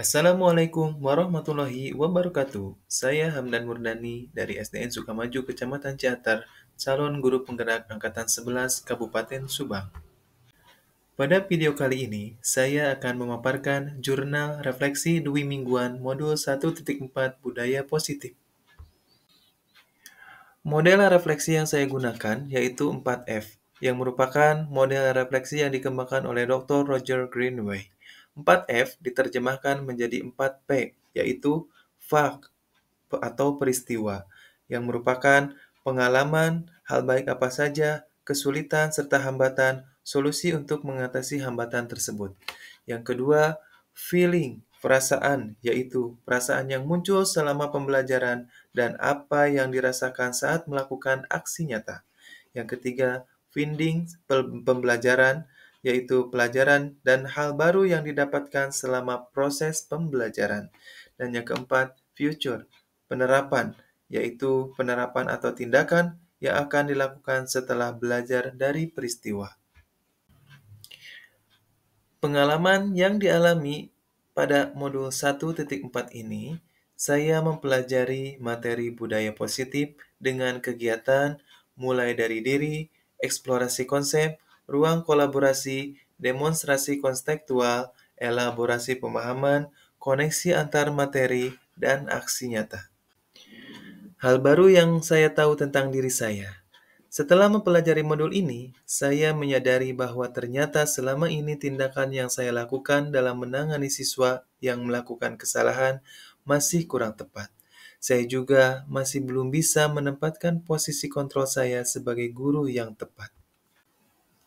Assalamualaikum warahmatullahi wabarakatuh. Saya Hamdan Murdani dari SDN Sukamaju, Kecamatan Ciater, calon guru penggerak Angkatan 11 Kabupaten Subang. Pada video kali ini, saya akan memaparkan jurnal refleksi Dwi Mingguan modul 1.4 Budaya Positif. Model refleksi yang saya gunakan yaitu 4F, yang merupakan model refleksi yang dikembangkan oleh Dr. Roger Greenway. 4F diterjemahkan menjadi 4P, yaitu fact atau peristiwa, yang merupakan pengalaman, hal baik apa saja, kesulitan, serta hambatan, solusi untuk mengatasi hambatan tersebut. Yang kedua, feeling, perasaan, yaitu perasaan yang muncul selama pembelajaran dan apa yang dirasakan saat melakukan aksi nyata. Yang ketiga, finding, pembelajaran, yaitu pelajaran dan hal baru yang didapatkan selama proses pembelajaran. Dan yang keempat, future, penerapan, yaitu penerapan atau tindakan yang akan dilakukan setelah belajar dari peristiwa. Pengalaman yang dialami pada modul 1.4 ini, saya mempelajari materi budaya positif dengan kegiatan mulai dari diri, eksplorasi konsep, ruang kolaborasi, demonstrasi konseptual, elaborasi pemahaman, koneksi antar materi, dan aksi nyata. Hal baru yang saya tahu tentang diri saya. Setelah mempelajari modul ini, saya menyadari bahwa ternyata selama ini tindakan yang saya lakukan dalam menangani siswa yang melakukan kesalahan masih kurang tepat. Saya juga masih belum bisa menempatkan posisi kontrol saya sebagai guru yang tepat.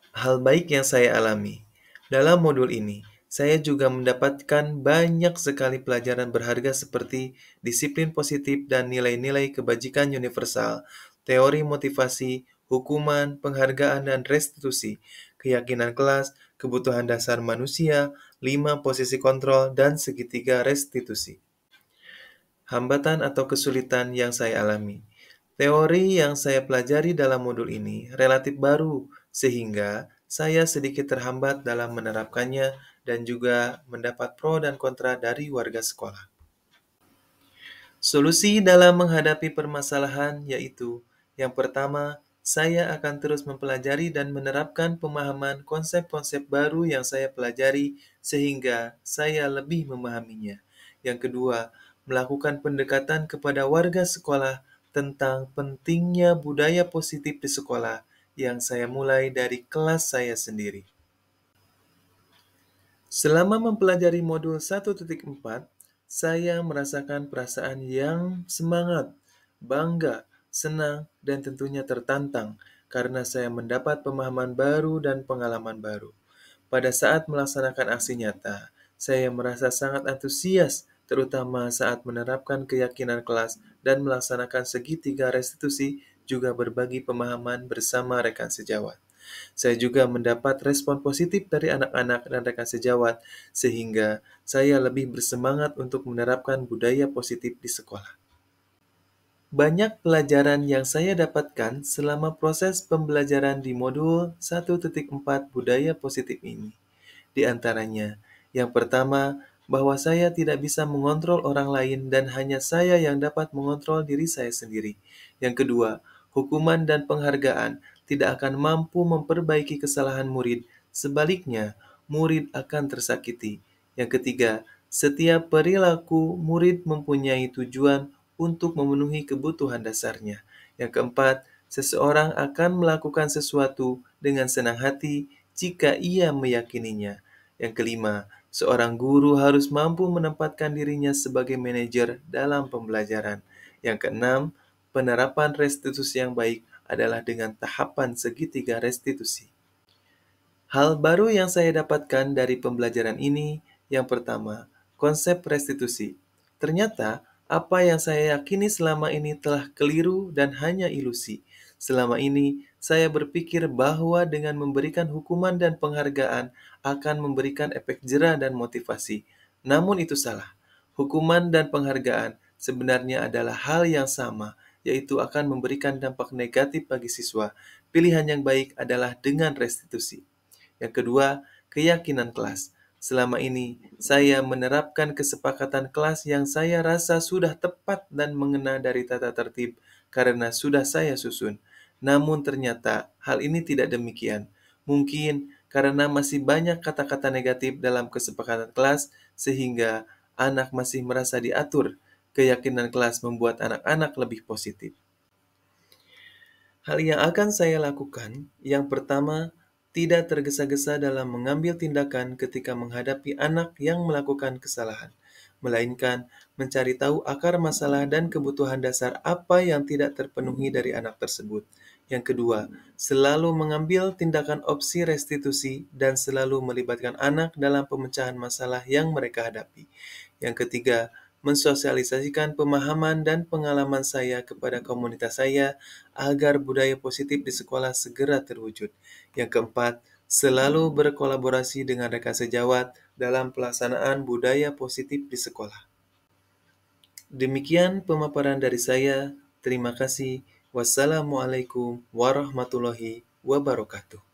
Hal baik yang saya alami. Dalam modul ini, saya juga mendapatkan banyak sekali pelajaran berharga seperti disiplin positif dan nilai-nilai kebajikan universal, teori motivasi, hukuman, penghargaan dan restitusi, keyakinan kelas, kebutuhan dasar manusia, 5 posisi kontrol, dan segitiga restitusi. Hambatan atau kesulitan yang saya alami. Teori yang saya pelajari dalam modul ini relatif baru, sehingga saya sedikit terhambat dalam menerapkannya dan juga mendapat pro dan kontra dari warga sekolah. Solusi dalam menghadapi permasalahan yaitu, yang pertama, saya akan terus mempelajari dan menerapkan pemahaman konsep-konsep baru yang saya pelajari sehingga saya lebih memahaminya. Yang kedua, melakukan pendekatan kepada warga sekolah tentang pentingnya budaya positif di sekolah yang saya mulai dari kelas saya sendiri. Selama mempelajari modul 1.4, saya merasakan perasaan yang semangat, bangga, senang, dan tentunya tertantang karena saya mendapat pemahaman baru dan pengalaman baru. Pada saat melaksanakan aksi nyata, saya merasa sangat antusias, terutama saat menerapkan keyakinan kelas dan melaksanakan segitiga restitusi juga berbagi pemahaman bersama rekan sejawat. Saya juga mendapat respon positif dari anak-anak dan rekan sejawat, sehingga saya lebih bersemangat untuk menerapkan budaya positif di sekolah. Banyak pelajaran yang saya dapatkan selama proses pembelajaran di modul 1.4 Budaya Positif ini. Di antaranya, yang pertama, bahwa saya tidak bisa mengontrol orang lain dan hanya saya yang dapat mengontrol diri saya sendiri. Yang kedua, hukuman dan penghargaan tidak akan mampu memperbaiki kesalahan murid. Sebaliknya, murid akan tersakiti. Yang ketiga, setiap perilaku murid mempunyai tujuan untuk memenuhi kebutuhan dasarnya. Yang keempat, seseorang akan melakukan sesuatu dengan senang hati jika ia meyakininya. Yang kelima, seorang guru harus mampu menempatkan dirinya sebagai manajer dalam pembelajaran. Yang keenam, penerapan restitusi yang baik adalah dengan tahapan segitiga restitusi. Hal baru yang saya dapatkan dari pembelajaran ini, yang pertama, konsep restitusi. Ternyata, apa yang saya yakini selama ini telah keliru dan hanya ilusi. Selama ini, saya berpikir bahwa dengan memberikan hukuman dan penghargaan akan memberikan efek jera dan motivasi. Namun itu salah. Hukuman dan penghargaan sebenarnya adalah hal yang sama, yaitu akan memberikan dampak negatif bagi siswa. Pilihan yang baik adalah dengan restitusi. Yang kedua, keyakinan kelas. Selama ini, saya menerapkan kesepakatan kelas yang saya rasa sudah tepat dan mengena dari tata tertib karena sudah saya susun. Namun ternyata hal ini tidak demikian. Mungkin karena masih banyak kata-kata negatif dalam kesepakatan kelas sehingga anak masih merasa diatur. Keyakinan kelas membuat anak-anak lebih positif. Hal yang akan saya lakukan, yang pertama, tidak tergesa-gesa dalam mengambil tindakan ketika menghadapi anak yang melakukan kesalahan, melainkan mencari tahu akar masalah dan kebutuhan dasar apa yang tidak terpenuhi dari anak tersebut. Yang kedua, selalu mengambil tindakan opsi restitusi dan selalu melibatkan anak dalam pemecahan masalah yang mereka hadapi. Yang ketiga, mensosialisasikan pemahaman dan pengalaman saya kepada komunitas saya agar budaya positif di sekolah segera terwujud. Yang keempat, selalu berkolaborasi dengan rekan sejawat dalam pelaksanaan budaya positif di sekolah. Demikian pemaparan dari saya. Terima kasih. Wassalamualaikum warahmatullahi wabarakatuh.